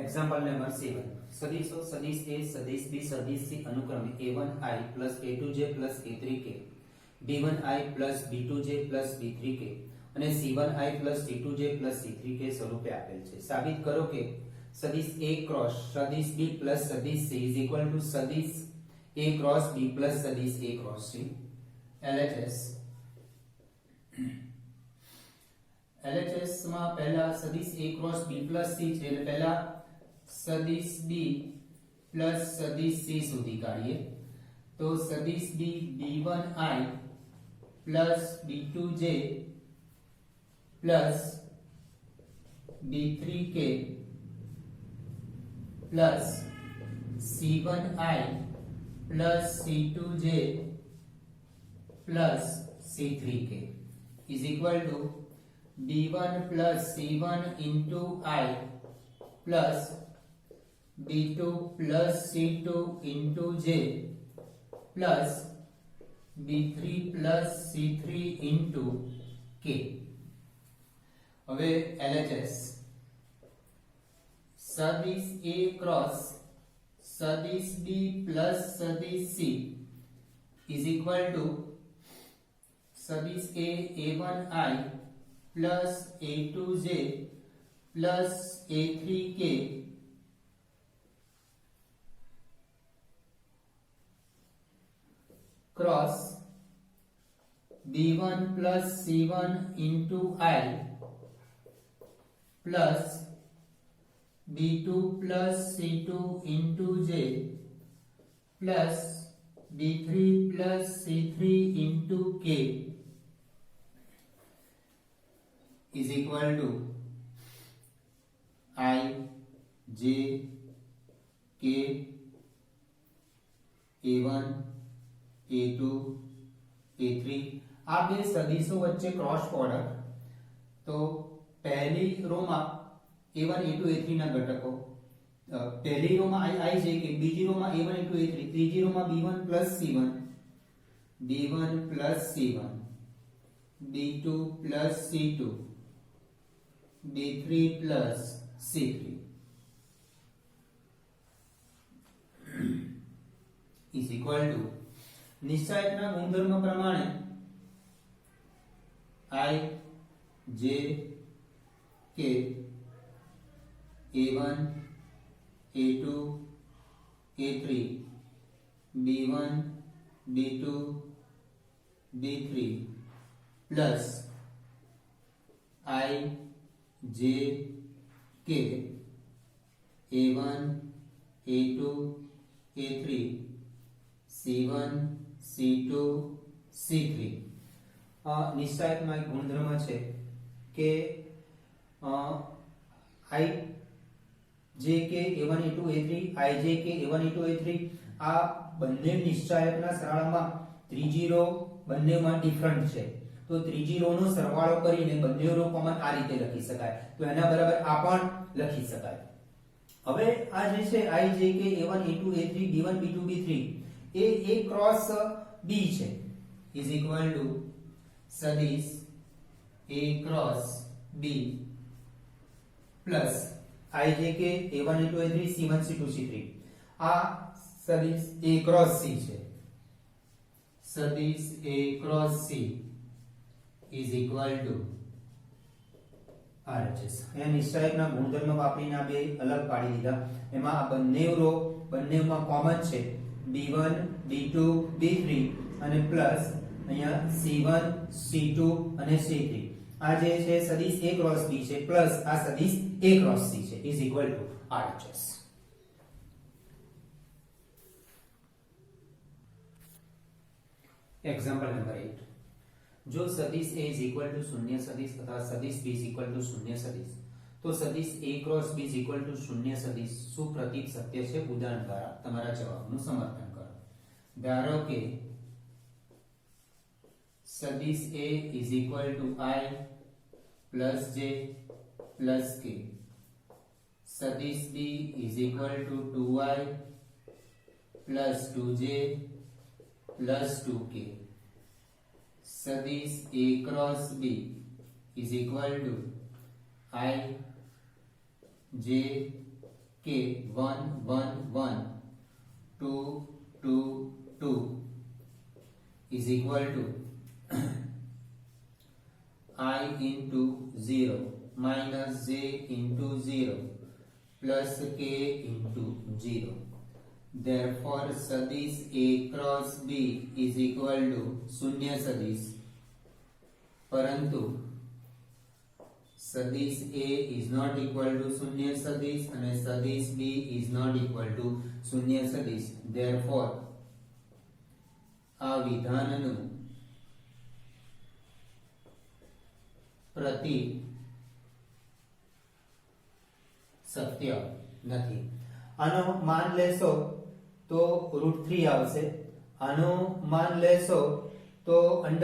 Example number 7 सदिशो सदिश ए सदिश B सदिश सी अनुक्रमे a1i plus a2j plus a3k b1i plus b2j plus b3k અને c1i plus c2j plus c3k સ્વરૂપે આપેલ છે. સાબિત કરો કે સદિશ a ક્રોસ સદિશ b plus સદિશ c is equal to સદિશ a cross b plus સદિશ a cross c. LHS માં પહેલા સદિશ a cross b plus c છે એટલે પહેલા સદિશ b plus સદિશ c શોધી કાઢીએ. તો સદિશ b b1i plus b2j plus b3k plus c1i plus c2j plus c3k is equal to b1 plus c1 into I plus b2 plus c2 into j plus b3 plus c3 into k. હવે LHS સદિશ a cross સદિશ b plus સદિશ c is equal to સદિશ a a1i plus a2j plus a3k cross b1 plus c1 into I plus b2 plus c2 into j plus b3 plus c3 into k is equal to I, j, k, a1, a2, a3 આ બે સદિશો વચ્ચે cross product. તો પહેલી row માં a1 a2 a3 ના ઘટકો, પહેલી row માં I j k, બીજી રો માં a1 a2 a3, ત્રીજી રો માં b1 plus c1 b1 plus c1 b2 plus c2 b3 plus c3 is equal to નિશ્ચાયકના ગુણધર્મ પ્રમાણે I j k a1 a2 a3 b1 b2 b3 plus I j k a1 a2 a3 c1 c2 c3 નિશ્ચાયકમાં એક ગુણધર્મ છે કે I j k a1 a2 a3 I j k a1 a2 a3 આ બંને નિશ્ચાયકના સરવાળામાં ત્રીજી row બંનેમાં different છે. તો ત્રીજી રો નો સરવાળો કરીને બંને રો કોમન આ રીતે લખી શકાય. તો એના બરાબર આ પણ લખી શકાય. હવે આ જે છે I j k a1 a2 a3 b1 b2 b3 A a cross b છે is equal to સદિશ a cross b plus I j k a1 a2 a3 c1 c2 c3 આ સદિશ a ક્રોસ c છે. સદિશ a cross c is equal to RHS. અહીંયા નિશ્ચાયકના ગુણધર્મ વાપરીને આ બે અલગ પાડી દીધા. એમાં આ બંને રો બંનેમાં કોમન છે b1 b2 b3 અને પ્લસ અહીંયા c1 c2 અને c3. આ જે છે સદિશ a ક્રોસ b છે પ્લસ આ સદિશ a ક્રોસ c છે is equal to RHS. Example number 8 જો સદિશ a is equal to શૂન્ય સદિશ તથા સદિશ b is equal to શૂન્ય સદિશ તો સદિશ a cross b is equal to શૂન્ય સદિશ શું પ્રતીક સત્ય છે? ઉદાહરણ દ્વારા તમારા જવાબનું સમર્થન કરો. ધારો કે સદિશ a is equal to I plus j plus k, સદિશ b is equal to 2I plus 2j plus 2k, सदिश a cross b is equal to I j કે 1 1 1 2 2 2 is equal to I into 0 minus j into 0 plus k into 0. Therefore सदिश a cross b is equal to शून्य सदिश, परंतु सदिश a is not equal to शून्य सदिश અને સदिश b is not equal to શૂન્ય સદિશ. Therefore આ વિધાનનું પ્રતીક સત્ય નથી. આનો માન લેશો તો √3 આવશે, આનો માન લેશો તો √4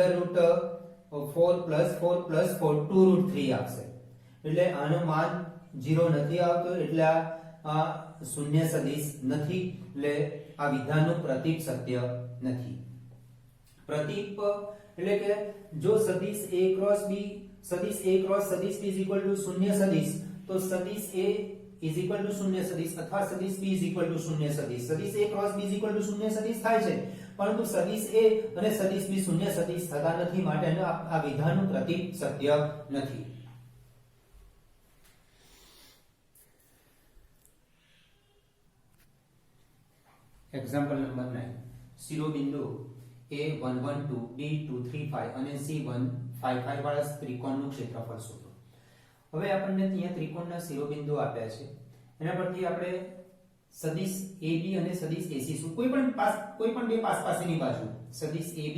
+ 4 + 4 2√3 આવશે. એટલે આનો માન 0 નથી આવતો, એટલે આ શૂન્ય સદિશ નથી, એટલે આ વિધાનનું પ્રતીક સત્ય નથી. પ્રતીક એટલે કે જો સદિશ a × b સદિશ a × સદિશ b = શૂન્ય સદિશ, તો સદિશ a = શૂન્ય સદિશ અથવા સદિશ b = શૂન્ય સદિશ. સદિશ a × b = શૂન્ય સદિશ થાય છે, પરંતુ સદિશ a અને સદિશ b શૂન્ય સદિશ થતા નથી, માટે આ વિધાનનું પ્રતીક સત્ય નથી. Example number 9. શિરોબિંદુ a112 b235 અને c155 વાળા ત્રિકોણનું ક્ષેત્રફળ શોધો. હવે આપણને ત્યાં ત્રિકોણના શિરોબિંદુ આપ્યા છે, એના પરથી આપણે સદિશ AB અને સદિશ AC શું કોઈ પણ બે પાસની બાજુ સદિશ AB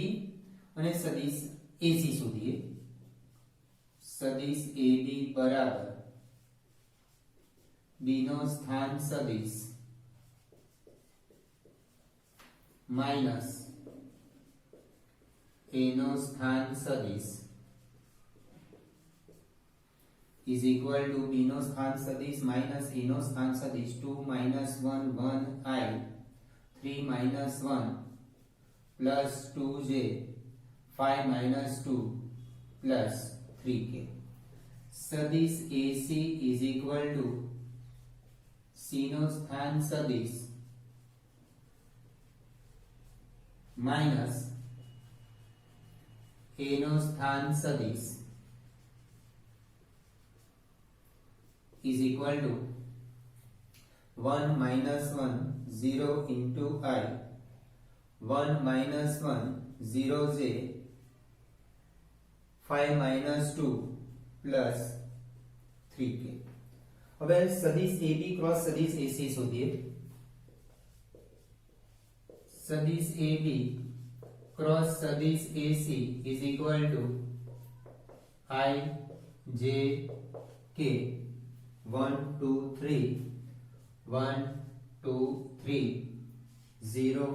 અને સદિશ AC શોધીએ. સદિશ AB બરાબર B નો સ્થાન સદિશ માઈનસ A નો સ્થાન સદિશ is equal to B નો સ્થાન સદિશ minus A નો સ્થાન સદિશ 2 - 1 1 I 3 - 1 plus 2j 5 - 2 plus 3k. સદિશ AC is equal to C નો સ્થાન સદિશ minus A નો સ્થાન સદિશ is equal to 1 - 1 0 into I 1 - 1 0j 5 - 2 plus 3k. હવે સદિશ AB × સદિશ AC શોધીએ. સદિશ AB × સદિશ AC is equal to I j k 1 2 3 1 2 3 0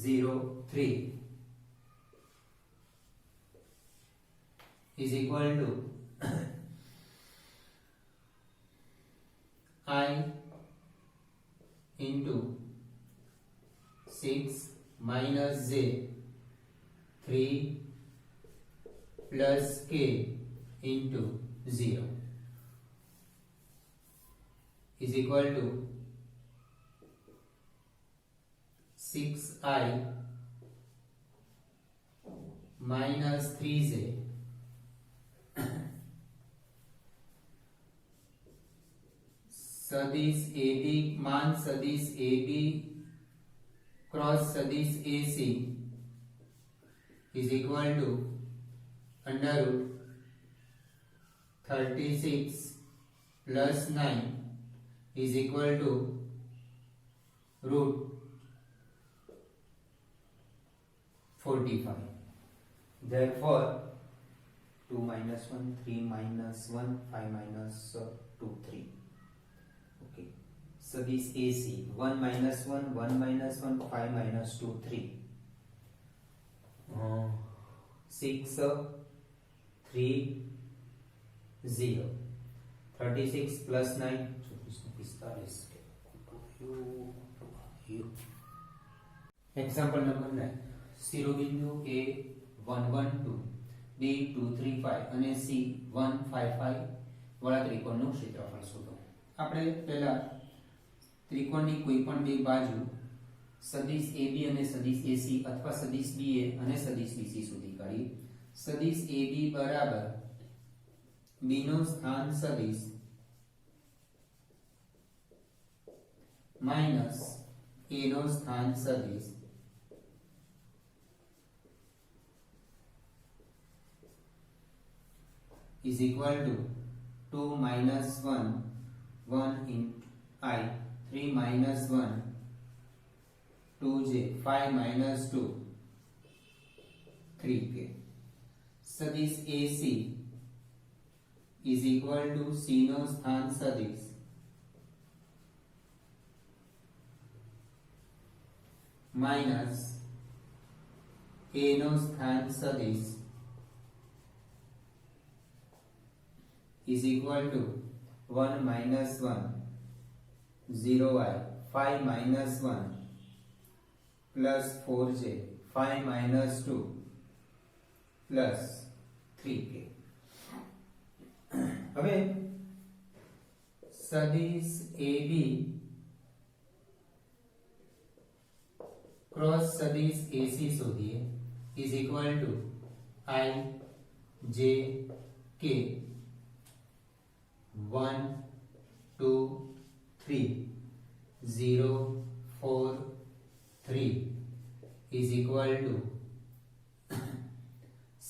0 3 is equal to I into 6 minus j 3 plus k into 0 is equal to 6i minus 3j सदिश AB मान सदिश AB cross सदिश AC is equal to under root 36 plus 9 is equal to root 45. Therefore 2 minus 1 3 minus 1 5 minus 2 3. Okay, सदिश AC 1 minus 1 1 minus 1 5 minus 2 3 6 3 0 36 plus 9 example number 9 शिरोबिंदु A112 B235 અને C155 વાળા ત્રિકોણનું ક્ષેત્રફળ શોધો. આપણે પહેલા ત્રિકોણની કોઈ પણ બે બાજુ સદિશ AB અને સદિશ AC અથવા સદિશ BA અને સદિશ BC શોધી કાઢીએ. સદિશ AB બરાબર B નો સ્થાન સદિશ માઈનસ A નો સ્થાન સદિશ is equal to 2 minus 1 1 into I 3 minus 1 2j 5 minus 2 3k. सदिश AC is equal to C નો સ્થાન સદિશ માઈનસ A નો સ્થાન સદિશ is equal to 1 minus 1 0i 5 minus 1 plus 4j 5 minus 2 plus 3k. હવે સદિશ AB ક્રોસ સદિશ AC શોધીએ is equal to I J K 1 2 3 0 4 3 is equal to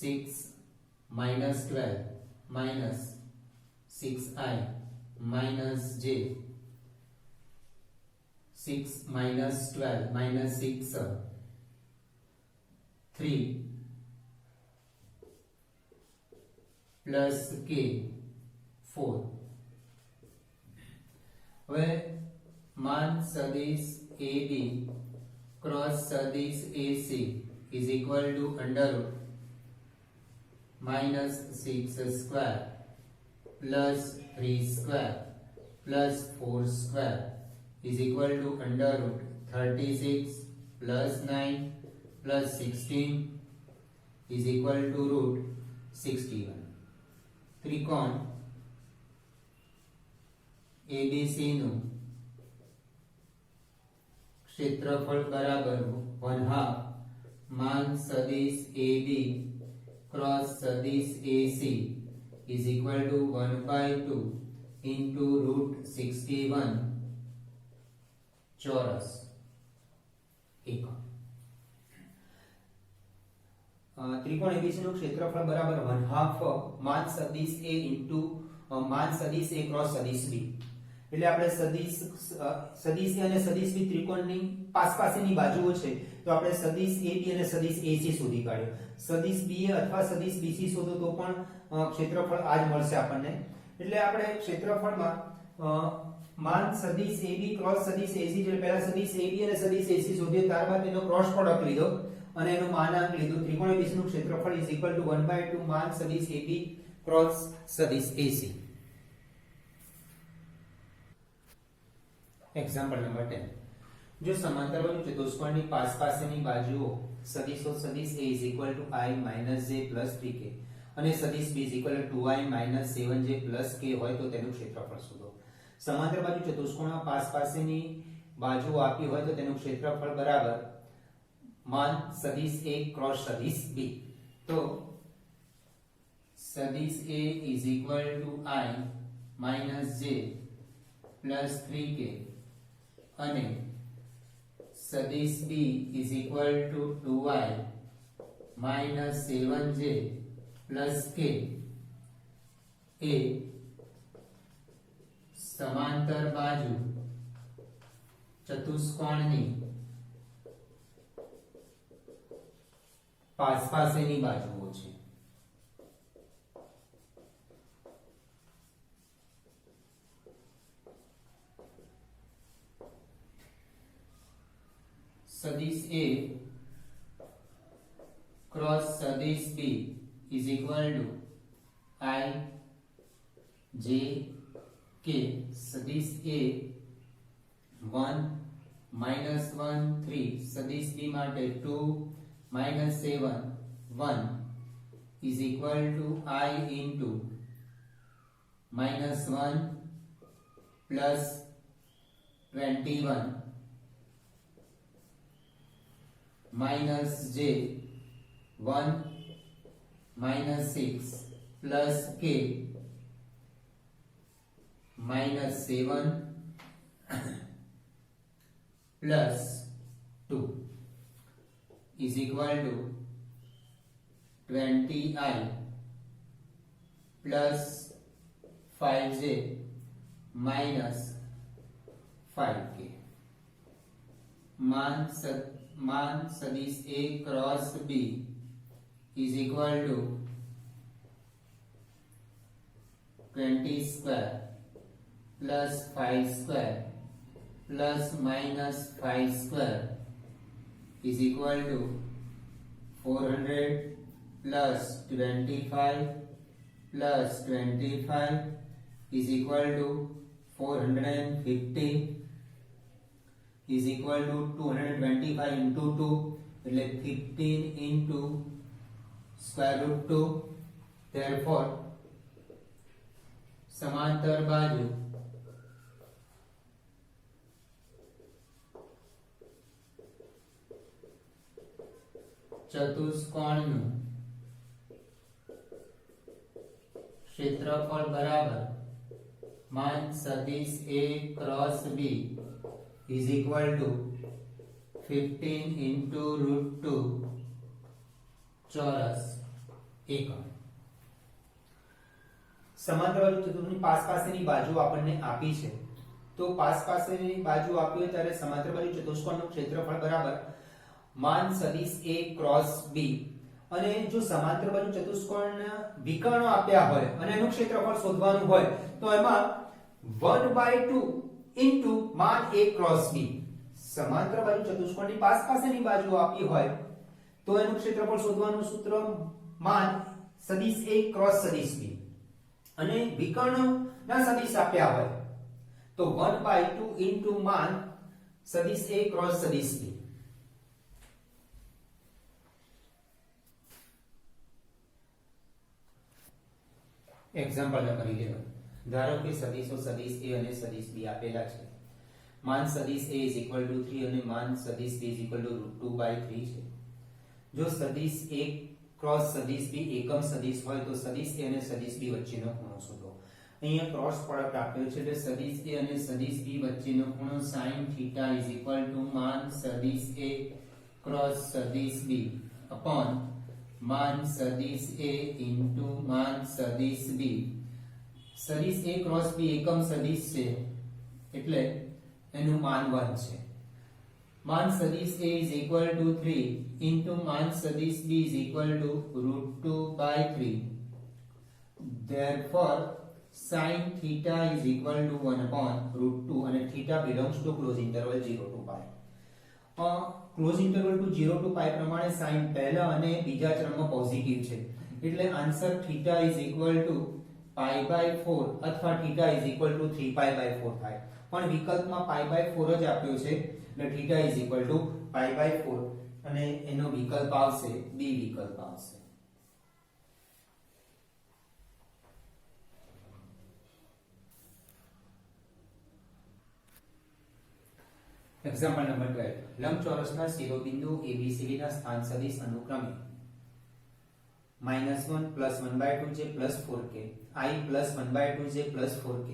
6 minus 12 minus 6i minus j 6 minus 12 minus 6 3 plus k 4. હવે માન સદિશ AB cross સદિશ AC is equal to under root minus 6 square plus 3 square plus 4 square is equal to under root 36 plus 9 plus 16 is equal to root 61. ત્રિકોણ ABC નું ક્ષેત્રફળ બરાબર 1/2 માન સદિશ AB ક્રોસ સદિશ AC is equal to 1/2 into root 61 ચોરસ એકમ. ત્રિકોણ ABC નું ક્ષેત્રફળ બરાબર 1/2 માન સદિશ A into માન સદિશ A ક્રોસ સદિશ B. એટલે આપણે સદિશ A અને સદિશ B ત્રિકોણની પાસપાસની બાજુઓ છે તો આપણે સદિશ AB અને સદિશ AC શોધી કાઢ્યો. સદિશ BA અથવા સદિશ BC શોધો તો પણ ક્ષેત્રફળ આ જ મળશે આપણને. એટલે આપણે ક્ષેત્રફળમાં માન સદિશ AB ક્રોસ સદિશ AC એટલે પહેલા સદિશ AB અને સદિશ AC શોધીએ, ત્યારબાદ એનો ક્રોસ પ્રોડક્ટ લીધો અને એનું માનાંક લીધું. ત્રિકોણ ABC નું ક્ષેત્રફળ is equal to 1/2 માન સદિશ AB ક્રોસ સદિશ AC. Example number 10. જો સમાંતર બાજુ ચતુષ્કોણની પાસપાસની બાજુઓ સદિશો સદિશ A is equal to I minus j plus 3k અને સદિશ B is equal to 2i minus 7j plus k હોય તો તેનું ક્ષેત્રફળ શોધો. સમાંતર બાજુ ચતુષ્કોણમાં પાસપાસની બાજુઓ આપી હોય તો તેનું ક્ષેત્રફળ બરાબર માન સદિશ A ક્રોસ સદિશ B. તો સદિશ A is equal to I minus j plus 3k અને સદિશ B is equal to 2i minus 7j plus k એ સમાંતર બાજુ ચતુષ્કોણની પાસપાસની બાજુઓ છે. सदिश A क्रॉस सदिश B is equal to I J K. सदिश A 1 minus 1 3 सदिश B માટે 2 minus 7 1 is equal to I into minus 1 plus 21 minus j 1 minus 6 plus k minus 7 plus 2 is equal to 20i plus 5j minus 5k. मान सदिश A cross B is equal to 20 square plus 5 square plus minus 5 square is equal to 400 plus 25 plus 25 is equal to 450 is equal to 225 into 2 એટલે 15 into square root 2. Therefore समांतर बाजू चतुष्कोणનું क्षेत्रफळ बराबर मान सदिश A cross B is equal to 15 into root 2 ચોરસ એકમ. समांतर बाजू चतुष्कोणની પાસેની બાજુ આપણને આપી છે, તો પાસેની બાજુ આપી હોય ત્યારે समांतर बाजू ચતુષ્કોણનું ક્ષેત્રફળ બરાબર मान સદિશ A ક્રોસ B અને જો समांतर बाजू ચતુષ્કોણના વિકર્ણો આપ્યા હોય અને એનું ક્ષેત્રફળ શોધવાનું હોય તો એમાં 1/2 into मान A ક્રોસ B. समांतर बाजू चतुष्कोणની પાસેની બાજુ આપી હોય તો એનું ક્ષેત્રફળ શોધવાનું સૂત્ર मान સદિશ A ક્રોસ સદિશ B અને વિકર્ણના સદિશ આપ્યા હોય તો 1/2 into मान સદિશ A ક્રોસ સદિશ B. एग्जांपल नंबर 11 ધારો કે સદિશો સદિશ A અને સદિશ B આપેલા છે. मान સદિશ A is equal to 3 અને मान સદિશ B is equal to √2/3 છે. જો સદિશ A ક્રોસ સદિશ B એકમ સદિશ હોય તો સદિશ A અને સદિશ B વચ્ચેનો ખૂણો શોધો. અહીંયા ક્રોસ પ્રોડક્ટ આપ્યો છે એટલે સદિશ A અને સદિશ B વચ્ચેનો ખૂણો sin θ is equal to मान સદિશ A ક્રોસ સદિશ B upon मान सदिश A into मान सदिश B. सदिश A क्रॉस B एकम सदिश છે એટલે એનું मान 1 છે. मान सदिश A is equal to 3 into मान सदिश B is equal to √2/3. Therefore sin theta is equal to 1 upon √2 અને theta belongs to close interval 0 to pi. Close interval to 0 to pi પ્રમાણે સાઇન પહેલા અને બીજા ચરણમાં પોઝિટિવ છે એટલે આન્સર θ ઇઝ ઇક્વલ ટુ π/4 અથવા θ ઇઝ ઇક્વલ ટુ 3π/4 થાય, પણ વિકલ્પમાં π/4 જ આપ્યો છે એટલે θ ઇઝ ઇક્વલ ટુ π/4 અને એનો વિકલ્પ આવશે બી વિકલ્પ આવશે. एग्जांपल नंबर 12 लंबचौरसना शिरोबिंदु ABCD ना स्थान सदिश अनुक्रमे -1 + 1/2j + 4k I + 1/2j + 4k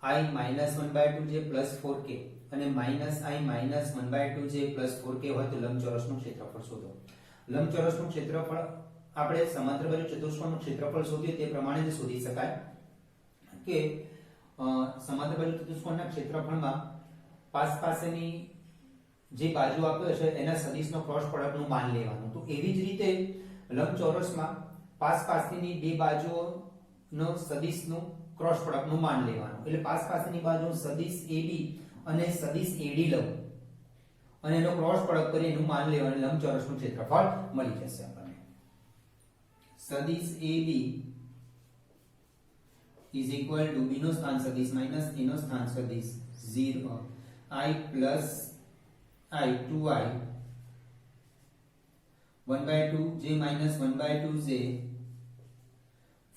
I - 1/2j + 4k અને -I - 1/2j + 4k હોય તો લંબચોરસનું ક્ષેત્રફળ શોધો. લંબચોરસનું ક્ષેત્રફળ આપણે સમાંતર બાજુ ચતુષ્કોણનું ક્ષેત્રફળ શોધીએ તે પ્રમાણે જ શોધી શકાય કે સમાંતર બાજુ ચતુષ્કોણના ક્ષેત્રફળમાં પાસેની જે બાજુ આપ્યો છે એના સદિશનો ક્રોસ પ્રોડક્ટનું માન લેવાનું. તો એવી જ રીતે લંબચોરસમાં પાસેની બે બાજુઓનો સદિશનું ક્રોસ પ્રોડક્ટનું માન લેવાનું. એટલે પાસેની બાજુ સદિશ AB અને સદિશ AD લઉં અને એનો ક્રોસ પ્રોડક્ટ કરી એનું માન લેવાનું, લંબચોરસનું ક્ષેત્રફળ મળી જશે આપણને. સદિશ AB is equal to B નો સ્થાન સદિશ minus A નો સ્થાન સદિશ 0 I plus I 2I 1/2 j minus 1/2 j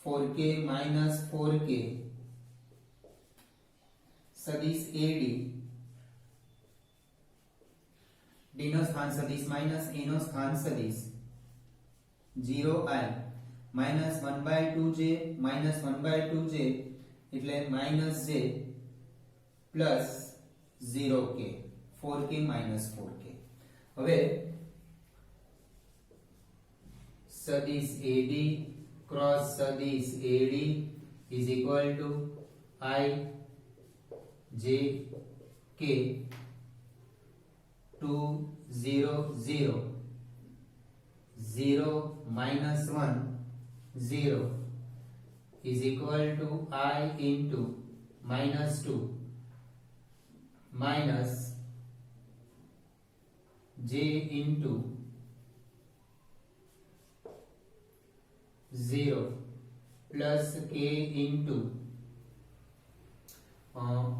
4k minus 4k सदिश AD d નો સ્થાન સદિશ માઇનસ a નો સ્થાન સદિશ 0i minus 1/2j minus 1/2j એટલે minus j plus 0k 4k minus 4k. હવે સદિશ AD ક્રોસ સદિશ AD is equal to I j k 2 0 0 0 minus 1 0 is equal to I into minus 2 minus j into 0 plus k into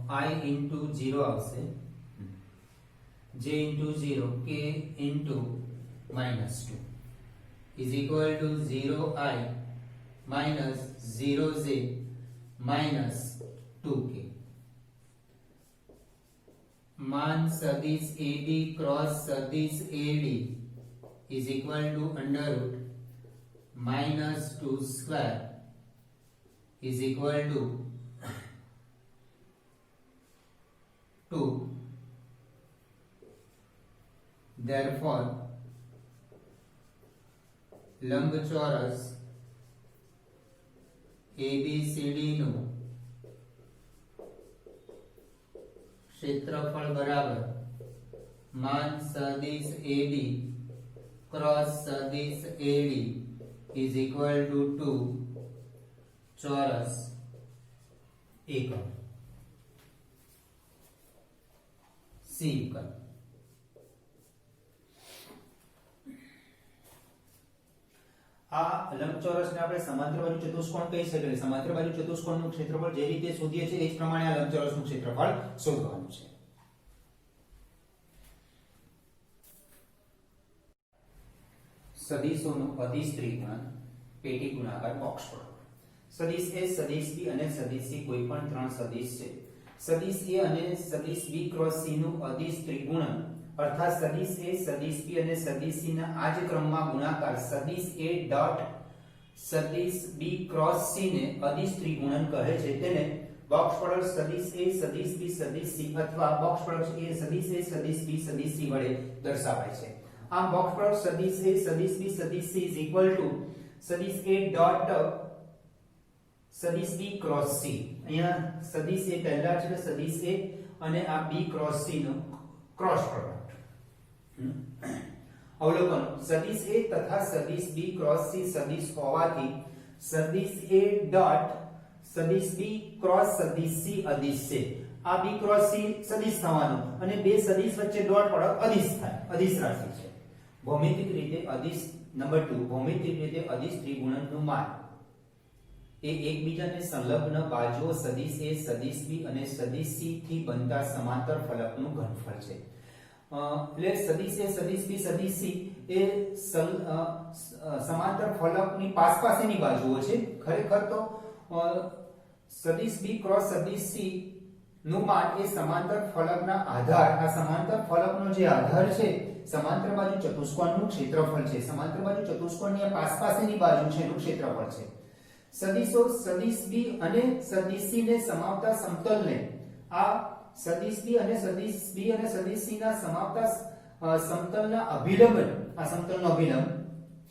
I into 0 આવશે j into 0 k into minus 2 is equal to 0i minus 0j minus 2k. मान सदिश AD cross सदिश AD is equal to under root minus 2 square is equal to 2. Therefore, લંબચોરસ ABCD નું ક્ષેત્રફળ બરાબર માન સદિશ AD ક્રોસ સદિશ AD is equal to 2 ચોરસ એકમ. C વિકલ્પ. આ લંબચોરસને આપણે સમાંતર બાજુ ચતુષ્કોણ કહી શકીએ. સમાંતર બાજુ ચતુષ્કોણનું ક્ષેત્રફળ જે રીતે શોધીએ છીએ એ જ પ્રમાણે આ લંબચોરસનું ક્ષેત્રફળ શોધવાનું છે. સદિશોનું અદિશ ત્રિગુણન પેટી ગુણાકાર બોક્સ પર. સદિશ A, સદિશ B અને સદિશ C કોઈ પણ ત્રણ સદિશ છે. સદિશ A અને સદિશ B ક્રોસ C નું અદિશ ત્રિગુણન અર્થાત સદિશ A, સદિશ B અને સદિશ C ના આ જ ક્રમમાં ગુણાકાર સદિશ A ડોટ સદિશ B ક્રોસ C ને અદિશ ત્રિગુણન કહે છે. તેને બોક્સ પ્રોડક્ટ સદિશ A, સદિશ B, સદિશ C અથવા બોક્સ પ્રોડક્ટ A, સદિશ A, સદિશ B, સદિશ C વડે દર્શાવાય છે. આમ બોક્સ પ્રોડક્ટ સદિશ A, સદિશ B, સદિશ C is equal to સદિશ A ડોટ સદિશ B ક્રોસ C. અહીંયા સદિશ A પહેલા છે સદિશ A અને આ B ક્રોસ C નો ક્રોસ પ્રોડક્ટ. અવલોકન સદિશ A તથા સદિશ B ક્રોસ C સદિશ હોવાથી સદિશ A ડોટ સદિશ B ક્રોસ સદિશ C અદિશ છે. આ B ક્રોસ C સદિશ થવાનું અને બે સદિશ વચ્ચે ડોટ પ્રોડક્ટ અદિશ થાય. અદિશ રાશિ છે. ભૌમિતિક રીતે અદિશ નંબર 2 ભૌમિતિક રીતે અદિશ ત્રિગુણનનું માન એ એકબીજાને સંલગ્ન બાજુઓ સદિશ A, સદિશ B અને સદિશ C થી બનતા સમાંતર ફલકનું ઘનફળ છે. એટલે સદિશ A, સદિશ B, સદિશ C એ સમાંતર ફલકની પાસપાસની બાજુઓ છે. ખરેખર તો સદિશ B ક્રોસ સદિશ C નું માન એ સમાંતર ફલકના આધાર આ સમાંતર ફલકનો જે આધાર છે સમાંતર બાજુ ચતુષ્કોણનું ક્ષેત્રફળ છે. સમાંતર બાજુ ચતુષ્કોણની આ પાસપાસની બાજુ છે એનું ક્ષેત્રફળ છે. સદિશો સદિશ B અને સદિશ C ને સમાવતા સમતલને આ સદિશ B અને સદિશ C ના સમાવતા સમતલના અભિલંબન આ સમતલનો અભિલંબ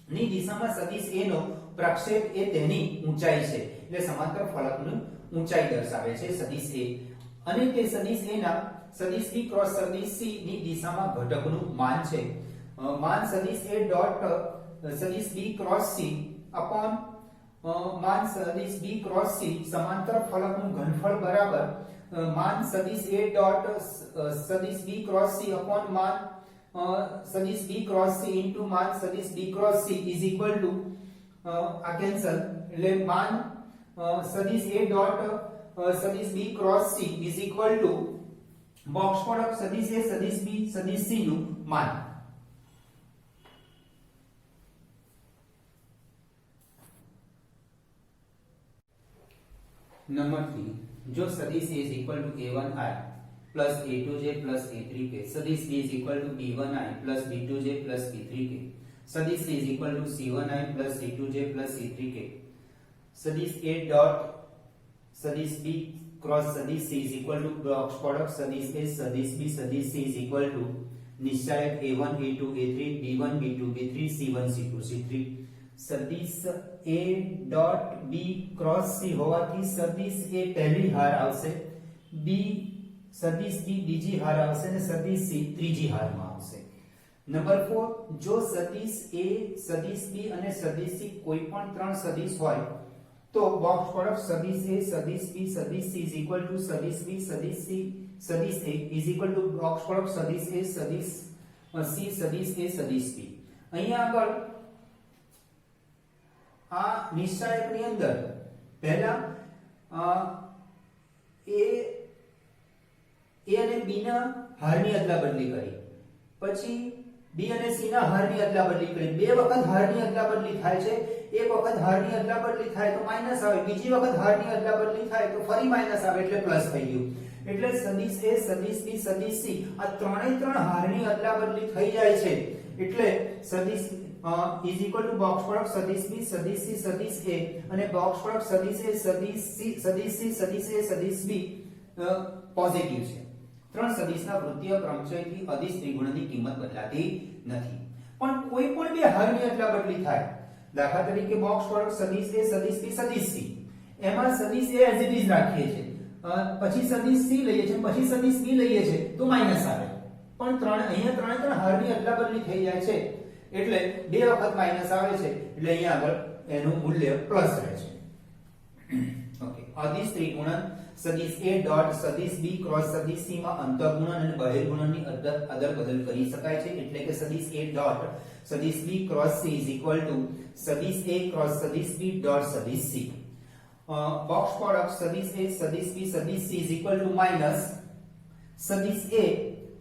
ની દિશામાં સદિશ A નો પ્રક્ષેપ એ તેની ઊંચાઈ છે. એટલે સમાંતર ફલકની ઊંચાઈ દર્શાવે છે સદિશ A અને તે સદિશ A ના સદિશ B ક્રોસ સદિશ C ની દિશામાં ઘટકનું માન છે. માન સદિશ A ડોટ સદિશ B ક્રોસ C અપોન માન સદિશ B ક્રોસ C સમાંતર ફલકનું ઘનફળ બરાબર માન સદિશ A ડોટ સદિશ B ક્રોસ C અપોન માન સદિશ B ક્રોસ C ઇન્ટુ માન સદિશ B cross C is equal to આ કેન્સલ એટલે માન સદિશ A ડોટ સદિશ B cross C is equal to box product સદિશ A, સદિશ B, સદિશ C નું માન. નંબર 3 જો સદિશ A is equal to a1i plus a2j plus a3k. Sadish b is equal to b1i plus b2j plus b3k. Sadish c is equal to c1i plus c2j plus c3k. Sadish a dot Sadish b cross Sadish c is equal to cross product Sadish a Sadish b Sadish c is equal to निश्चायक a1 a2 a3 b1 b2 b3 c1 c2 c3. સદિશ a dot b cross c હોવાથી સદિશ a પહેલી હાર આવશે, b સદિશ b બીજી હાર આવશે અને સદિશ c ત્રીજી હારમાં આવશે. નંબર 4, જો સદિશ a સદિશ b અને સદિશ c કોઈ પણ ત્રણ સદિશ હોય તો બોક્સ પ્રોડક્ટ સદિશ a સદિશ b સદિશ c is equal to સદિશ b સદિશ c સદિશ a is equal to box product સદિશ a સદિશ c સદિશ a સદિશ b. અહીંયા આગળ આ નિશ્ચાયકની અંદર પહેલા a અને b ના હારની અદલાબદલી કરી, પછી b અને c ના હારની અદલાબદલી કરી. બે વખત હારની અદલાબદલી થાય છે, એક વખત હારની અદલાબદલી થાય તો માઈનસ આવે, બીજી વખત હારની અદલાબદલી થાય તો ફરી માઈનસ આવે એટલે પ્લસ થઈ ગયું. એટલે સદિશ a સદિશ b સદિશ c આ ત્રણે ત્રણ હારની અદલાબદલી થઈ જાય છે એટલે સદિશ is equal to box product સદિશ b સદિશ c સદિશ a અને box product સદિશ a સદિશ c સદિશ c સદિશ a સદિશ b પોઝિટિવ છે. ત્રણ સદિશના વૃત્તીય ક્રમચયથી અદિશ ત્રિગુણની કિંમત બદલાતી નથી. પણ કોઈ પણ બે હારની અદલાબદલી થાય, દાખલા તરીકે બોક્સ પ્રોડક્ટ સદિશ a સદિશ b સદિશ c, એમાં સદિશ a એઝ ઇટ ઇઝ રાખીએ છીએ, પછી સદિશ c લઈએ છીએ, પછી સદિશ b લઈએ છીએ તો માઈનસ આવે. પણ અહીંયા ત્રણ હારની અદલાબદલી થઈ જાય છે એટલે બે વખત માઈનસ આવે છે એટલે અહીંયા આગળ એનું મૂલ્ય પ્લસ રહે છે. ઓકે, અદિશ ત્રિગુણન સદિશ a ડોટ સદિશ b ક્રોસ સદિશ c માં અંતઃગુણન અને બહિર્ગુણનની અદલ-બદલ કરી શકાય છે. એટલે કે સદિશ a ડોટ સદિશ b cross c is equal to સદિશ a ક્રોસ સદિશ b ડોટ સદિશ c. બોક્સ પ્રોડક્ટ સદિશ a સદિશ b સદિશ c is equal to minus સદિશ a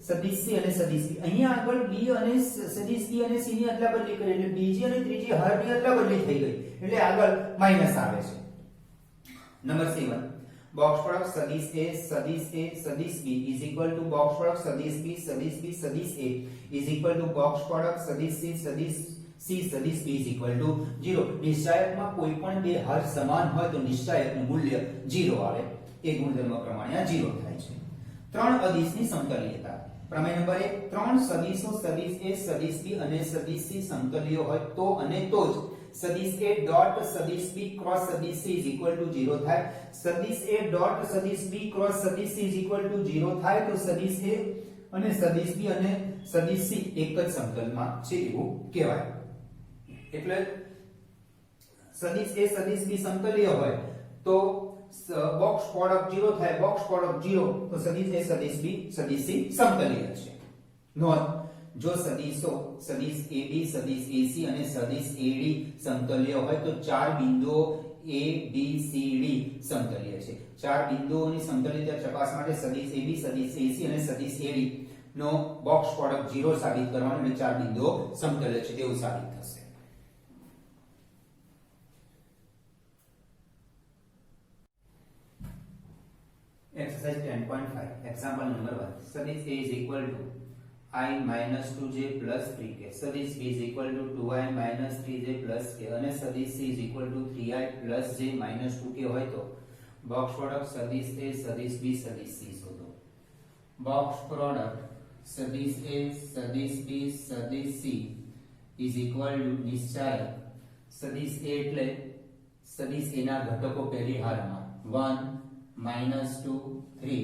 સદિશ c અને સદિશ b. અહીંયા આગળ b અને સદિશ b અને c ની અદલાબદલી કરી એટલે બીજી અને ત્રીજી હારની અદલાબદલી થઈ ગઈ એટલે આગળ માઈનસ આવે છે. નંબર 7, બોક્સ પ્રોડક્ટ સદિશ a સદિશ b is equal to box product સદિશ b સદિશ a is equal to box product સદિશ c સદિશ b is equal to 0. નિશ્ચાયકમાં કોઈ પણ બે હાર સમાન હોય તો નિશ્ચાયકનું મૂલ્ય 0 આવે. એ ગુણધર્મ પ્રમાણે આ 0 થાય છે. ત્રણ અદિશની સમતલીયતા. પ્રમેય નંબર 1, ત્રણ સદિશો સદિશ a સદિશ b અને સદિશ c સમતલીય હોય તો અને તો જ સદિશ a ડોટ સદિશ b ક્રોસ સદિશ c is equal to 0 થાય. સદિશ a ડોટ સદિશ b ક્રોસ સદિશ c is equal to 0 થાય તો સદિશ a અને સદિશ b અને સદિશ c એક જ સમતલમાં છે એવું કહેવાય. એટલે સદિશ a સદિશ b સમતલીય હોય તો બોક્સ પ્રોડક્ટ 0 થાય, બોક્સ પ્રોડક્ટ 0 તો સદિશ a સદિશ b સદિશ c સમતલીય છે. નોંધ, જો સદિશો સદિશ ab સદિશ ac અને સદિશ ad સમતલીય હોય તો ચાર બિંદુઓ a b c d સમતલીય છે. ચાર બિંદુઓની સમતલીયતા ચકાસવા માટે સદિશ ab સદિશ ac અને સદિશ ad નો બોક્સ પ્રોડક્ટ 0 સાબિત કરવાનું એટલે ચાર બિંદુઓ સમતલ્ય છે તેવું સાબિત થશે. Exercise 10.5 example number 1. Sadish a is equal to I minus 2j plus 3k. Sadish b is equal to 2i minus 3j plus k અને સદિશ c is equal to 3i plus j minus 2k હોય તો box product સદિશ a સદિશ b સદિશ c શોધો. Box product સદિશ a સદિશ b સદિશ c is equal to નિશ્ચાયક સદિશ a એટલે સદિશ a ના ઘટકો પહેલી હારમાં 1 -2 3,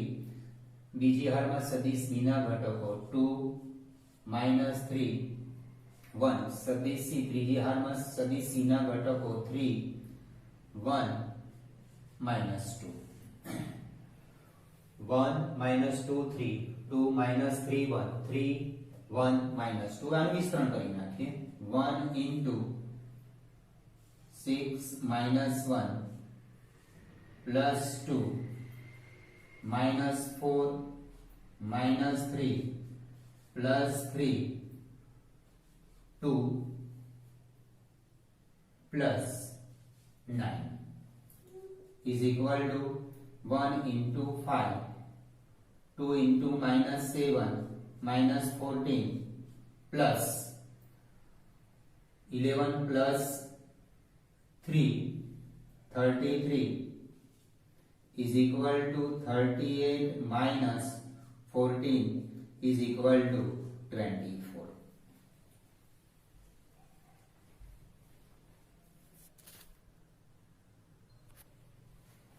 બીજી હારમાં સદિશ b ના ઘટકો 2 -3 1, સદિશ c ત્રીજી હારમાં સદિશ c ના ઘટકો 3 1 -2 1 -2 3 2 -3 1 3 1 -2. આનું વિસ્તરણ કરી નાખીએ. 1 into 6 -1 plus 2 minus 4 minus 3 plus 3 2 plus 9 is equal to 1 into 5 2 into minus 7 minus 14 plus 11 plus 3 33 is equal to 38 minus 14 is equal to 24.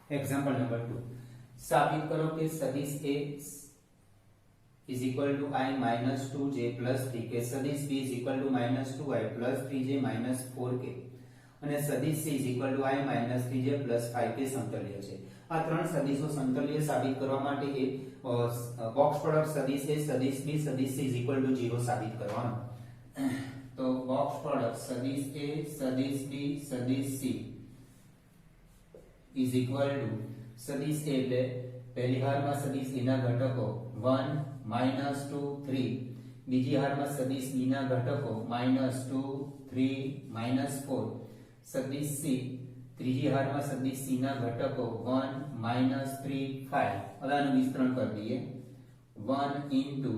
Example number 2. साबित करो कि सदिश A is equal to I minus 2j plus 3k, सदिश B is equal to minus 2I plus 3j minus 4k અને સદિશ C is equal to I minus 3j plus 5k સમતલીય છે. આ ત્રણ સદિશો સમતલીય સાબિત કરવા માટે એ બોક્સ પ્રોડક્ટ સદિશ A સદિશ B સદિશ C is equal to 0 સાબિત કરવાનો. તો બોક્સ પ્રોડક્ટ સદિશ A સદિશ B સદિશ C is equal to સદિશ A એટલે પહેલી હારમાં સદિશ A ના ઘટકો 1 -2 3, બીજી હારમાં સદિશ B ના ઘટકો -2 3 -4, સદિશ C ત્રીજી હારમાં સદિશ C ના ઘટકો 1 -3 5. આનું વિસ્તરણ કરી દઈએ. 1 into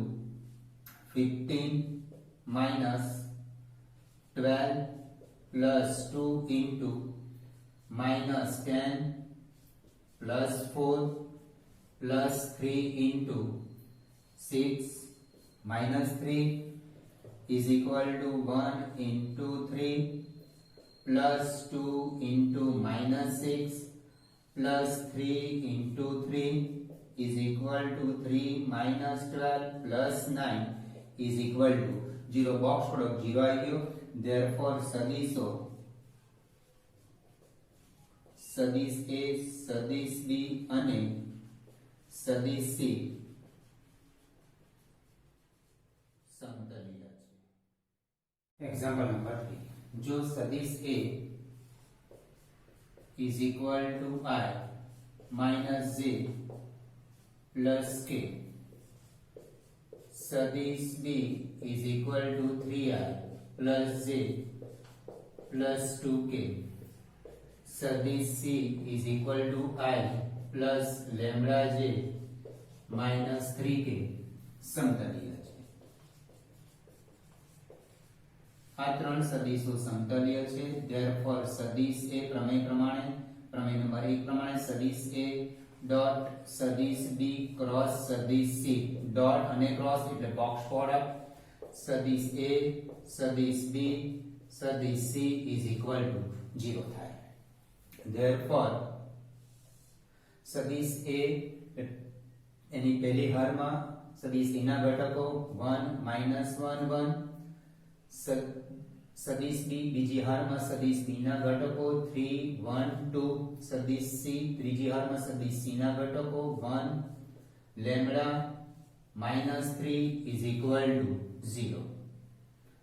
15 minus 12 plus 2 into minus 10 plus 4 plus 3 into 6 minus 3 is equal to 1 into 3 plus 2 into minus 6 plus 3 into 3 is equal to 3 minus 12 plus 9 is equal to 0. box product 0 આવી ગયો. therefore સદિશો સદિશ A સદિશ B અને સદિશ C સમતલીય છે. Example number 3. જો સદિશ A is equal to I minus J plus K, સદિશ B is equal to 3I plus J plus 2K, સદિશ C is equal to I plus lambda J minus 3K સમતલીય છે. આ ત્રણ સદિશો સમતલીય છે. therefore સદિશ A પ્રમેય પ્રમાણે, પ્રમેય નંબર 1 પ્રમાણે સદિશ A ડોટ સદિશ B ક્રોસ સદિશ C ડોટ અને ક્રોસ એટલે બોક્સ પ્રોડક્ટ સદિશ A સદિશ B સદિશ C is equal to 0 થાય. therefore સદિશ A એની પહેલી હારમાં સદિશ A ના ઘટકો 1 -1 1, સદિશ B બીજી હારમાં સદિશ B ના ઘટકો 3 1 2, સદિશ C ત્રીજી હારમાં સદિશ C ના ઘટકો 1 લેમ્બડા -3 is equal to 0.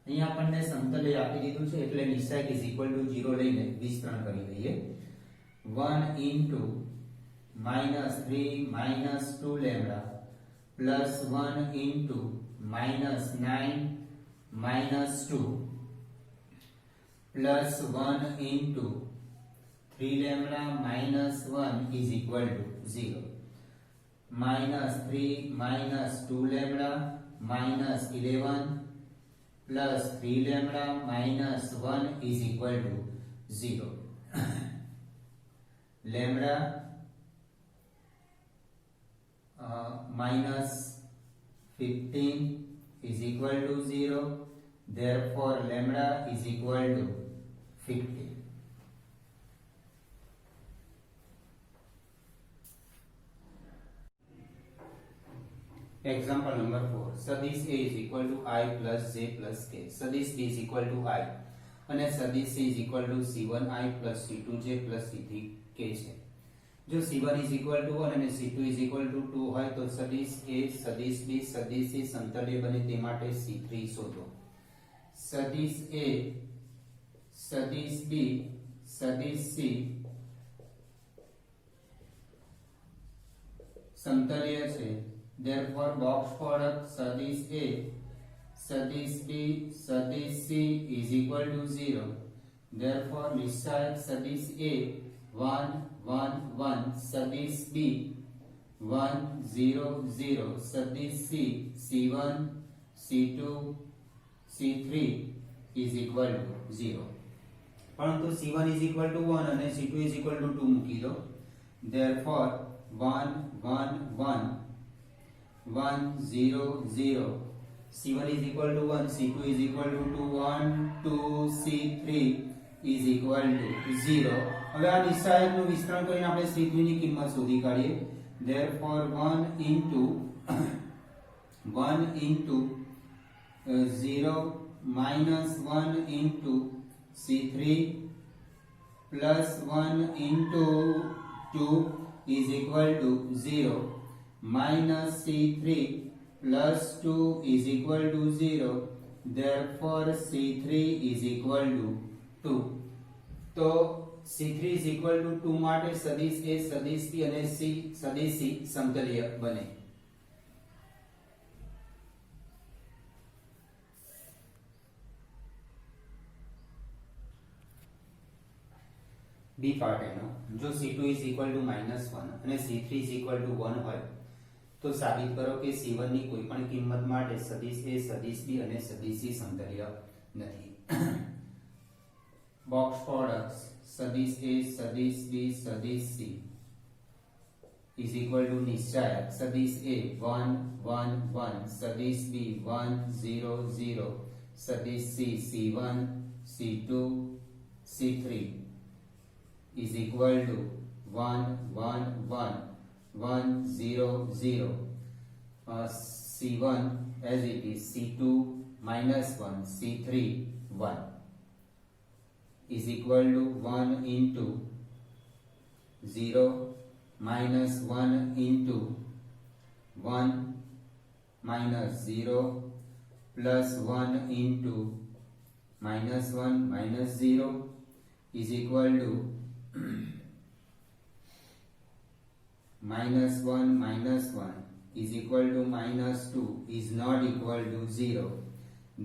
અહીં આપણને સમતલય આપી દીધું છે એટલે નિશાક is equal to 0 લઈને વિસ્તરણ કરી દઈએ. 1 into -3 -2 lambda plus 1 into -9 -2 plus 1 into 3 lambda minus 1 is equal to 0. -3 -2 lambda minus 11 plus 3 lambda minus 1 is equal to 0. lambda minus 15 is equal to 0. therefore lambda is equal to 15. Example number 4. સદિશ A is equal to I plus J plus K. સદિશ B is equal to I અને સદિશ C is equal to C1I plus C2J plus C3K છે. જો C1 is equal to 1 અને C2 is equal to 2 હોય તો સદિશ A સદિશ B સદિશ C સમતલીય બને તે માટે C3 શોધો. સદિશ A સદિશ B સદિશ C સમતલીય છે. therefore box product સદિશ A સદિશ B સદિશ C is equal to 0. therefore નિશ્ચાયક સદિશ A 1 1 1 સદિશ B 1 0 0 સદિશ C C1 C2 C3 is equal to 0. પરંતુ C1 is equal to 1 અને C2 is equal to 2 મૂકી દો. Therefore 1 1 1 1 0 0 C1 is equal to 1, C2 is equal to 2, 1 2 C3 is equal to 0. હવે આ નિશ્ચાયકનું વિસ્તરણ કરીને આપણે C3 ની કિંમત શોધી કાઢીએ. Therefore 1 into 0 minus 1 into C3 plus 1 into 2 is equal to 0 minus C3 plus 2 is equal to 0. Therefore C3 is equal to 2. તો C3 is equal to 2 માટે સદિશ A સદિશ B અને C સદિશ C સમતલીય બને. B પાર્ટ એનો જો C2 is equal to -1 અને C3 is equal to 1 હોય તો સાબિત કરો કે C1 ની કોઈપણ કિંમત માટે સદિશ A સદિશ B અને સદિશ C સમતલીય નથી. બોક્સ પ્રોડક્ટ્સ સદિશ A સદિશ B સદિશ C is equal to નિશ્ચાયક સદિશ A 1 1 1 સદિશ B 1 0 0 સદિશ C C1 C2 C3 is equal to 1 1 1 1 0 0 C1 as it is C2 minus 1 C3 1 is equal to 1 into 0 minus 1 into 1 minus 0 plus 1 into minus 1 minus 0 is equal to minus 1 minus 1 is equal to minus 2 is not equal to 0.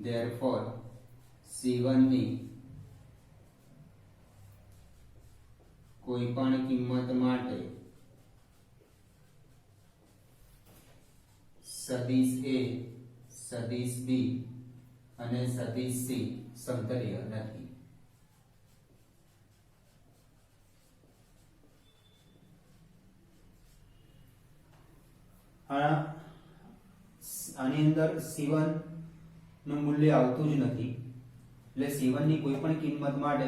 Therefore C1 ની કોઈપણ કિંમત માટે સદિશ A સદિશ B અને સદિશ C સમતલીય નથી. આની અંદર C1 નું મૂલ્ય આવતું જ નથી એટલે C1 ની કોઈપણ કિંમત માટે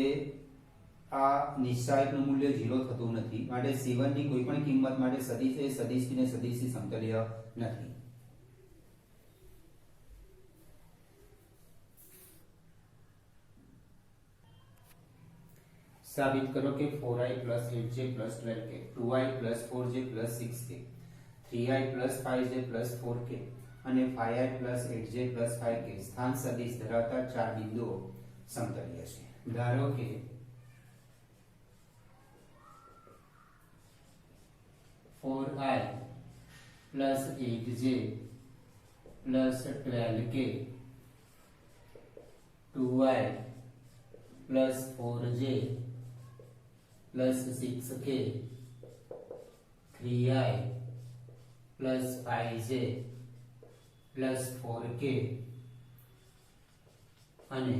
એ આ નિશ્ચાયકનું મૂલ્ય 0 થતું નથી માટે C1 ની કોઈપણ કિંમત માટે સદિશ A સદિશ B ને સદિશ C સમતલીય નથી. સાબિત કરો કે 4i 8j 12k 2i 4j 6k 3i 5j 4k અને 5i 8j 5k સ્થાન સદિશ ધરાવતા ચાર બિંદુઓ સમતલીય છે. ધારો કે 4i 8j 12k 2i 4j 6k 3i 5j 4k અને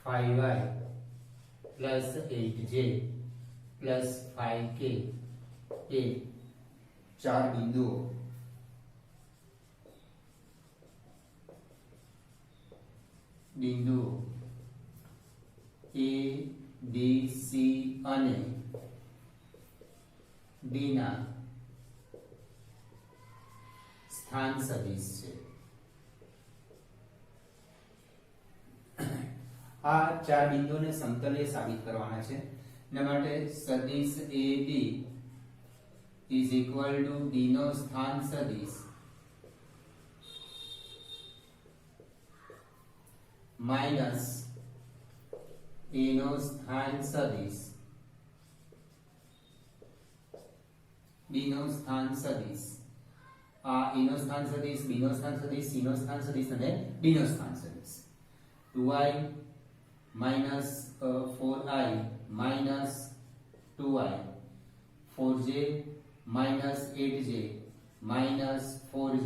5i 8j 5k એ ચાર બિંદુઓ A B C અને D ના સ્થાન સદિશ છે. આ ચાર બિંદુઓને સમતલીય સાબિત કરવાના છે. એના માટે સદિશ AB is equal to D નો સ્થાન સદિશ માઇનસ A નો સ્થાન સદિશ B નો સ્થાન સદિશ આ A નો સ્થાન સદિશ B નો સ્થાન સદિશ C નો સ્થાન સદિશ અને D નો સ્થાન સદિશ 2i minus 4i minus 2i 4j minus 8j minus 4j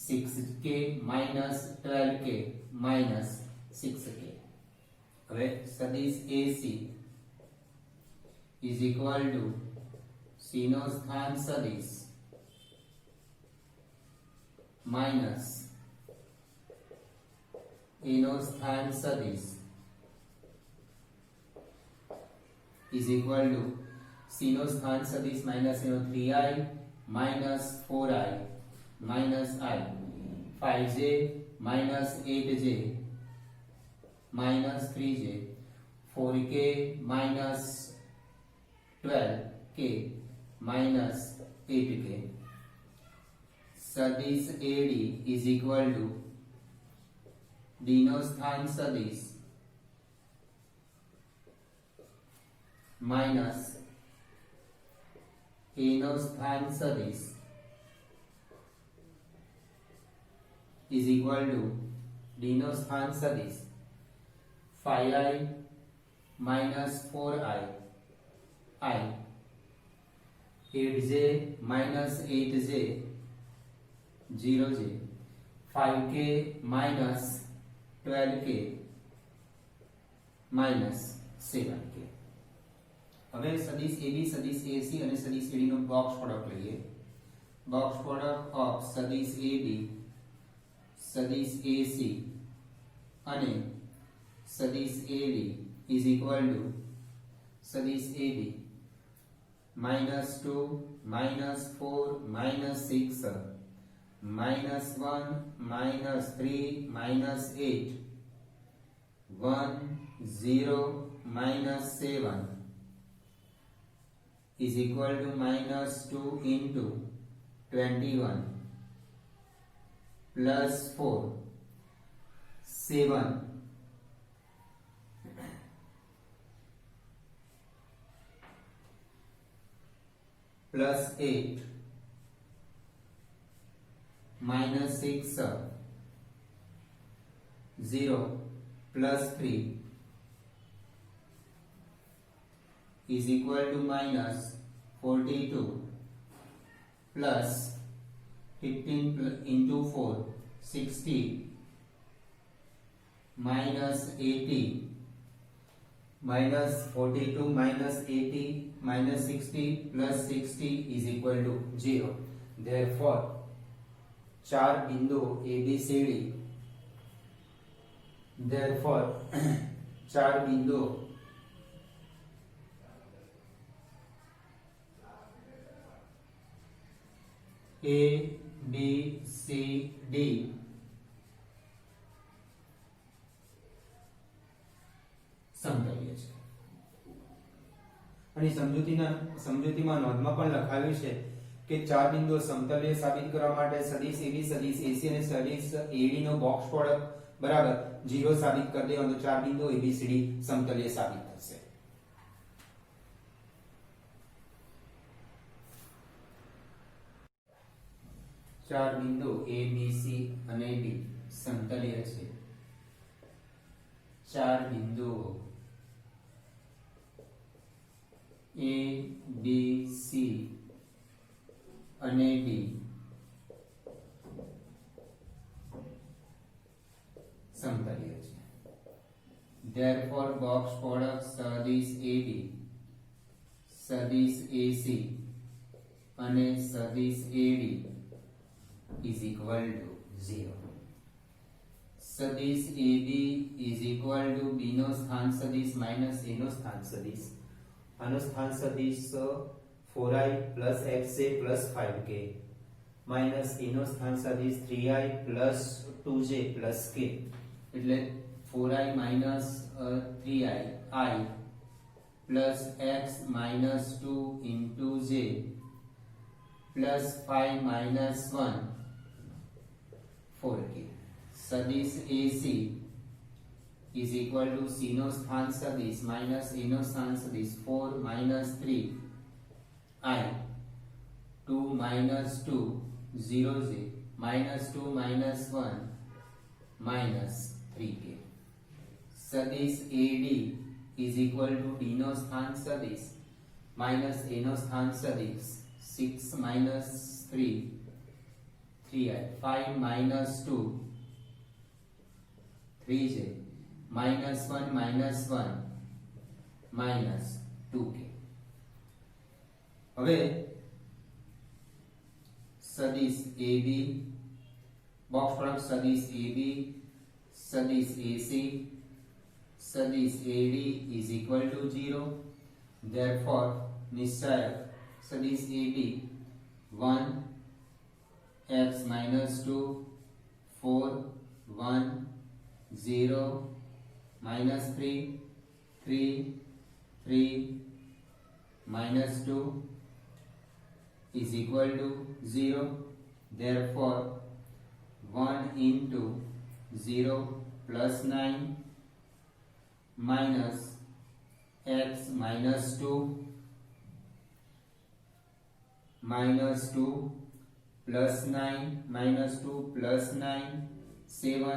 6k minus 12k minus 6k. હવે સદિશ AC is equal to C નો સ્થાન સદિશ minus A નો સ્થાન સદિશ is equal to C નો સ્થાન સદિશ minus A no 3i minus 4i minus I 5j minus 8j minus 3j 4k minus 12k minus 8k. સદિશ AD is equal to D નો સ્થાન સદિશ minus A નો સ્થાન સદિશ is equal to D નો સ્થાન સદિશ 5i minus 4i I 8j minus 8j 0j 5k minus 12k minus 7k. હવે સદિશ AB સદિશ AC અને સદિશ AD નો બોક્સ પ્રોડક્ટ લઈએ. બોક્સ પ્રોડક્ટ ઓફ સદિશ AB સદિશ AC અને સદિશ AD is equal to સદિશ AB -2 -4 -6 -1 -3 -8 1 0 -7 is equal to -2 into 21 plus 4 7 plus 8 minus 6 0 plus 3 is equal to minus 42 plus 15 into 4 60 minus 80 minus 42 minus 80 minus 60 plus 60 is equal to 0. Therefore चार बिंदु ABCD therefore चार बिंदु ABCD સમતલીય છે. અને સમજૂતીમાં નોંધમાં પણ લખાવ્યું છે કે ચાર બિંદુઓ સમતલીય સાબિત કરવા માટે સદિશ AB સદિશ AC અને સદિશ AD નો બોક્સ પ્રોડક્ટ બરાબર 0 સાબિત કરી દેવાનો તો ચાર બિંદુઓ ABCD સમતલીય સાબિત થશે. ચાર બિંદુ ABC અને D સમતલીય છે. ચાર બિંદુઓ A B C અને D સમતલીય છે. Therefore box product સદિશ AB સદિશ AC અને સદિશ AD is equal to 0. સદિશ AB is equal to B નો સ્થાન સદિશ minus A નો સ્થાન સદિશ. આનો સ્થાન સદિશ 4i plus xj plus 5k minus A નો સ્થાન સદિશ 3i plus 2j plus k એટલે 4i minus 3i I plus x minus 2 into j plus 5 minus 1 4k. સદિશ AC is equal to C નો સ્થાન સદિશ minus A નો સ્થાન સદિશ 4 minus 3 I 2 minus 2 0j minus 2 minus 1 minus 3k. સદિશ AD is equal to D નો સ્થાન સદિશ minus a નો સ્થાન સદિશ 6 minus 3 3i 5 minus 2 3j minus 1 minus 2k. હવે સદિશ AB બોક્સ પ્રોડક્ટ સદિશ AB સદિશ AC સદિશ AD is equal to 0. Therefore નિશ્ચાયક સદિશ AB 1 x minus 2 4 1 0 minus 3 3 3 minus 2 is equal to 0. Therefore 1 into 0 plus 9 minus x minus 2 minus 2 plus 9 minus 2 plus 9 7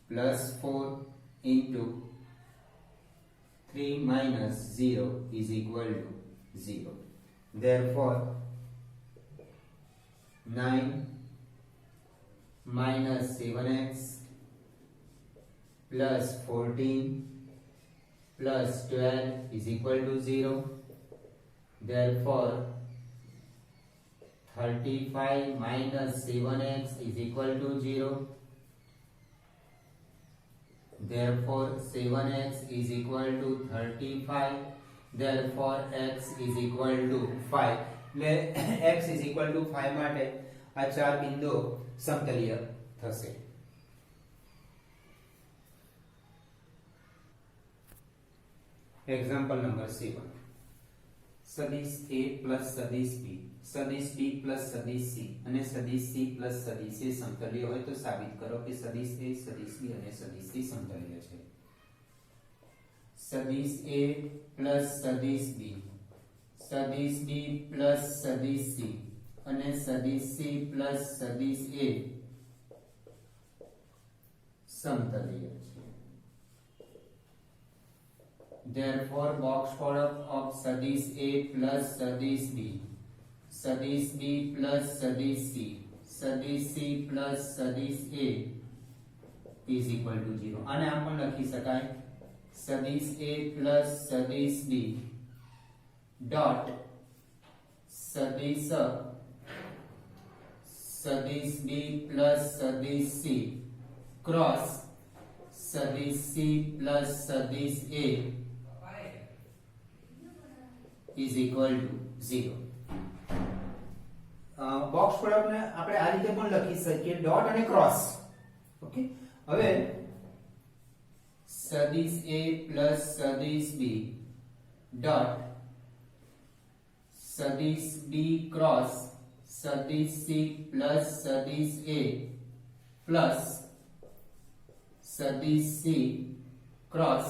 plus 4 into 3 minus 0 is equal to 0. Therefore 9 minus 7x plus 14 plus 12 is equal to 0. Therefore 35 minus 7x is equal to 0. Therefore 7x is equal to 35. Therefore x is equal to 5. એટલે x is equal to 5 માટે આ ચાર બિંદુઓ સમતલીય થશે. Example number 7. સદિશ A plus સદિશ B, સદિશ B plus સદિશ C અને સદિશ C plus સદિશ A સમતલીય હોય તો સાબિત કરો કે સદિશ A, સદિશ B અને સદિશ C સમતલીય છે. સદિશ A plus સદિશ B, સદિશ B plus સદિશ C અને સદિશ C plus સદિશ A સમતલીય છે. Therefore box product of સદિશ A plus સદિશ B, સદિશ B plus સદિશ C, સદિશ C plus સદિશ A is equal to 0. આને આમ પણ લખી શકાય સદિશ A plus સદિશ B dot સદિશ B plus સદિશ C cross સદિશ C plus સદિશ A is equal to 0. Box product ને આપણે આ રીતે પણ લખી શકીએ ડોટ અને ક્રોસ. ઓકે, હવે સદિશ A plus સદિશ B dot સદિશ B cross સદિશ C plus સદિશ A plus સદિશ C cross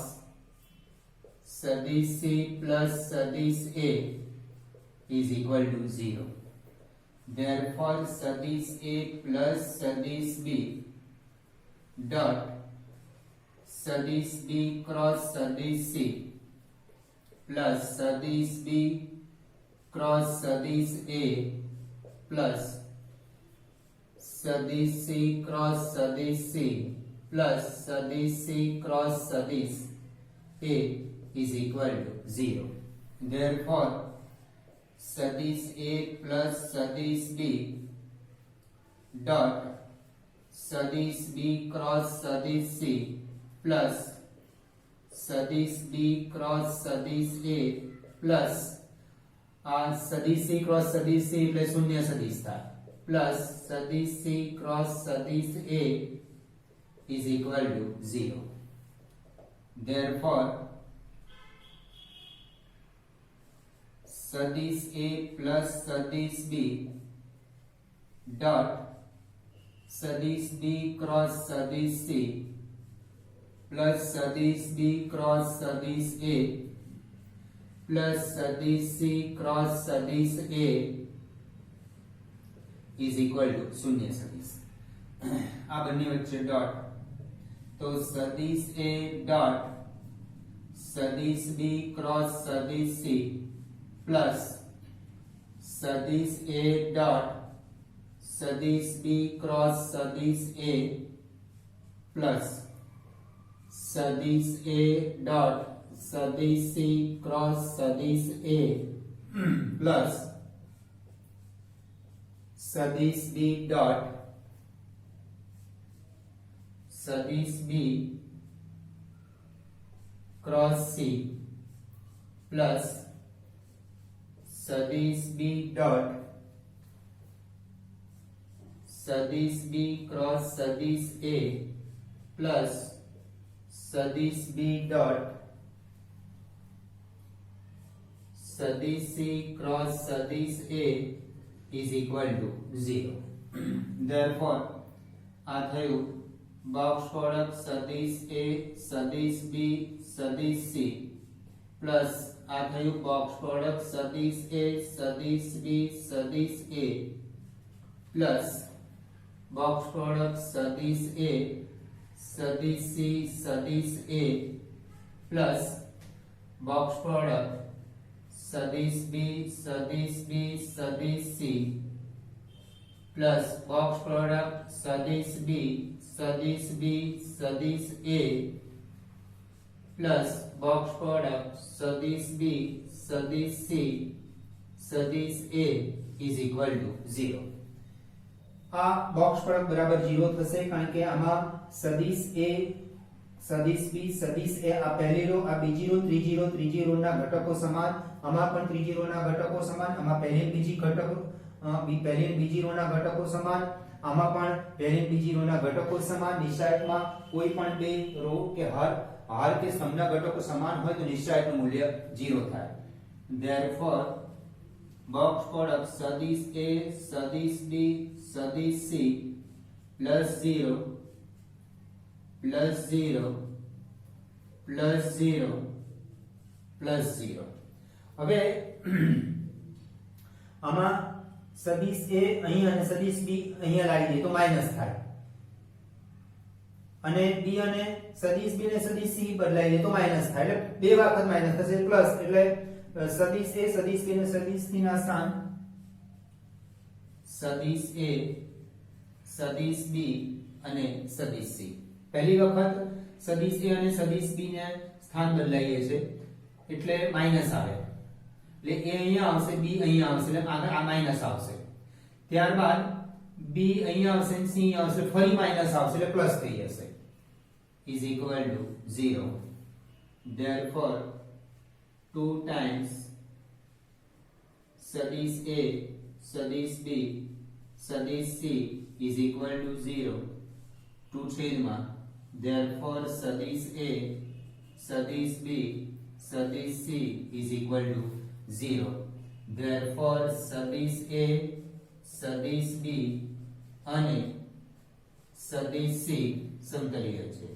સદિશ C plus સદિશ A is equal to 0. Therefore સદિશ A plus સદિશ B dot સદિશ B cross સદિશ C plus સદિશ B cross સદિશ A plus સદિશ C cross સદિશ C plus સદિશ C cross સદિશ A is equal to 0. Therefore સદિશ A plus સદિશ B dot સદિશ B cross સદિશ C plus સદિશ B cross સદિશ A plus આ સદિશ C cross સદિશ C એટલે શૂન્ય સદિશ થાય plus સદિશ C cross સદિશ A is equal to 0. Therefore सदिश A plus सदिश B dot सदिश B cross सदिश C plus सदिश B cross सदिश A plus सदिश C cross सदिश A is equal to शून्य सदिश. आ બંને વચ્ચે ડોટ તો સદિશ A dot સદિશ B cross સદિશ C प्लस सदिश ए डॉट सदिश बी क्रॉस सदिश ए प्लस सदिश ए डॉट सदिश सी क्रॉस सदिश ए प्लस सदिश बी डॉट सदिश बी क्रॉस सी प्लस सदिश बी डॉट सदिश बी क्रॉस सदिश ए प्लस सदिश बी डॉट सदिश सी क्रॉस सदिश ए is equal to 0. Therefore, આ થયું બોક્સ પ્રોડક્ટ સદિશ A સદિશ B સદિશ C પ્લસ આ થયું બોક્સ પ્રોડક્ટ સદિશ A સદિશ B સદિશ A પ્લસ બોક્સ પ્રોડક્ટ સદિશ A સદિશ C સદિશ A પ્લસ બોક્સ પ્રોડક્ટ सदिश B सदिश B सदिश C प्लस बॉक्स प्रोडक्ट सदिश B सदिश B सदिश A प्लस बॉक्स प्रोडक्ट सदिश B सदिश C सदिश A इज इक्वल टू 0. આ બોક્સ પ્રોડક્ટ બરાબર 0 થશે કારણ કે આમાં સદિશ A સદિશ B સદિશ A આ પહેલી રો આ બીજી રો ત્રીજી રો ના ઘટકો સમાન, આમાં પણ ત્રીજી રો ના ઘટકો સમાન, આમાં પહેલી અને બીજી ઘટકો પહેલી અને બીજી રો ના ઘટકો સમાન, આમાં પણ પહેલી અને બીજી રો ના ઘટકો સમાન. નિશ્ચાયકમાં કોઈ પણ બે રો કે હાર કે સ્તંભના ઘટકો સમાન હોય તો નિશ્ચાયકનું મૂલ્ય 0 થાય. Therefore, box product સદિશ A સદિશ B સદિશ C plus 0 plus 0 plus 0 plus 0. હવે આમાં સદિશ A અહીંયા અને સદિશ B અહીંયા લાવી દે તો માઈનસ થાય, અને B અને સદિશ B ને સદિશ C બદલાઈ દે તો માઈનસ થાય, એટલે બે વખત માઈનસ થશે. પ્લસ એટલે સદિશ A સદિશ B અને સદિશ C ના સ્થાન સદિશ A સદિશ B અને સદિશ C. પહેલી વખત સદિશ A અને સદિશ B ને સ્થાન બદલાઈએ છે એટલે માઈનસ આવે, એટલે A અહીંયા આવશે B અહીંયા આવશે એટલે આગળ આ માઈનસ આવશે. ત્યારબાદ B અહીંયા આવશે અને C અહીંયા આવશે, ફરી માઈનસ આવશે એટલે પ્લસ થઈ જશે is equal to 0. Therefore 2 times સદિશ A સદિશ B સદિશ C is equal to 0 2 છેદમાં. Therefore સદિશ A સદિશ B સદિશ C is equal to 0. Therefore સદિશ A સદિશ B અને સદિશ C સમતલીય છે.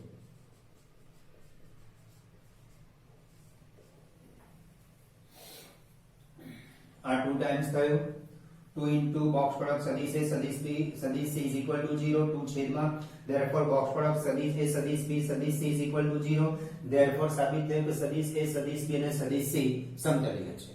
આ 2 ટાઈમ્સ થયો 2 into box product સદિશ A સદિશ B સદિશ C is equal to 0 2 છેદમાં. Therefore box product સદિશ A સદિશ B સદિશ C is equal to 0. Therefore સાબિત થયું કે સદિશ A સદિશ B અને સદિશ C સમતલીય છે.